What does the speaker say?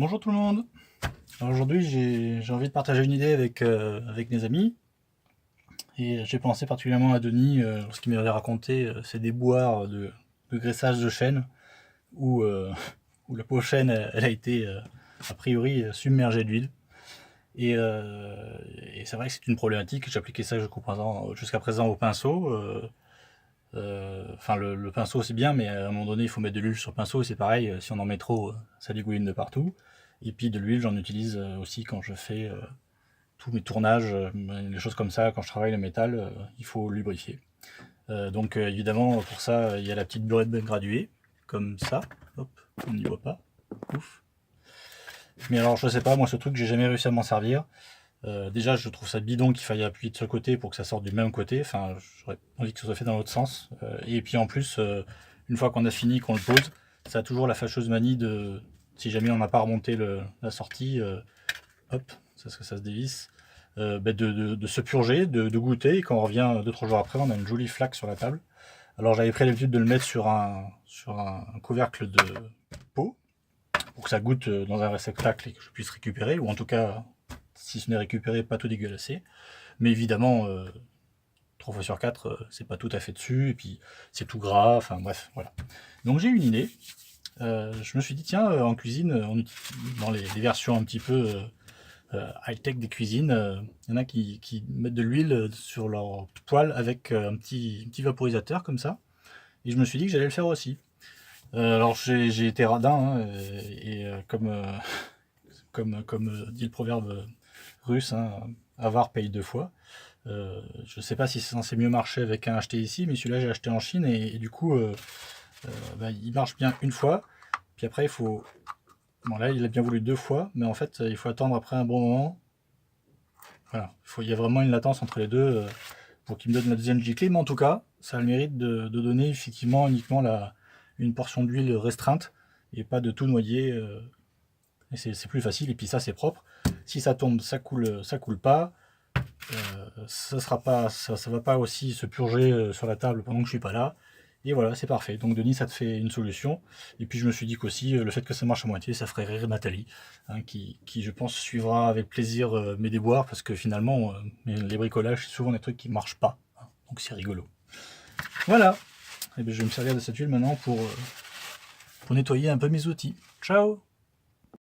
Bonjour tout le monde. Alors aujourd'hui j'ai envie de partager une idée avec mes amis et j'ai pensé particulièrement à Denis lorsqu'il m'avait raconté ses déboires de graissage de chêne où, où la pauvre chêne elle a été a priori submergée d'huile et c'est vrai que c'est une problématique. J'appliquais ça jusqu'à présent au pinceau. Enfin le pinceau c'est bien, mais à un moment donné il faut mettre de l'huile sur le pinceau et c'est pareil, si on en met trop ça dégouline de partout. Et puis de l'huile j'en utilise aussi quand je fais tous mes tournages, les choses comme ça, quand je travaille le métal, il faut lubrifier. Donc évidemment pour ça il y a la petite burette graduée, comme ça, hop, on n'y voit pas, ouf. Mais alors je sais pas, moi ce truc j'ai jamais réussi à m'en servir. Déjà, je trouve ça bidon qu'il faille appuyer de ce côté pour que ça sorte du même côté. Enfin, j'aurais envie que ce soit fait dans l'autre sens. Et puis en plus, une fois qu'on a fini, qu'on le pose, ça a toujours la fâcheuse manie de, si jamais on n'a pas remonté la sortie, hop, ça se dévisse, de se purger, de goûter. Et quand on revient 2-3 jours après, on a une jolie flaque sur la table. Alors j'avais pris l'habitude de le mettre sur un couvercle de pot pour que ça goûte dans un réceptacle et que je puisse récupérer, ou en tout cas si ce n'est récupéré, pas tout dégueulassé. Mais évidemment, 3 fois sur 4, c'est pas tout à fait dessus, et puis c'est tout gras, enfin bref, voilà. Donc j'ai eu une idée. Je me suis dit, tiens, en cuisine, dans les versions un petit peu high-tech des cuisines, il y en a qui mettent de l'huile sur leur poêle avec un petit vaporisateur comme ça. Et je me suis dit que j'allais le faire aussi. Alors j'ai été radin, hein, comme dit le proverbe russe, hein, avare paye 2 fois. Je sais pas si c'est censé mieux marcher avec un acheté ici, mais celui-là j'ai acheté en Chine et du coup il marche bien une fois. Puis après il faut. Bon là il a bien voulu 2 fois, mais en fait il faut attendre après un bon moment. Voilà, il y a vraiment une latence entre les deux pour qu'il me donne la deuxième giclée, mais en tout cas ça a le mérite de donner effectivement uniquement une portion d'huile restreinte et pas de tout noyer. Et c'est plus facile et puis ça c'est propre. Si ça tombe, ça coule pas. Ça va pas aussi se purger sur la table pendant que je suis pas là. Et voilà, c'est parfait. Donc Denis, ça te fait une solution. Et puis je me suis dit qu'aussi, le fait que ça marche à moitié, ça ferait rire Nathalie, hein, qui je pense suivra avec plaisir mes déboires, parce que finalement, les bricolages, c'est souvent des trucs qui marchent pas, hein. Donc c'est rigolo. Voilà. Et bien, je vais me servir de cette huile maintenant pour nettoyer un peu mes outils. Ciao!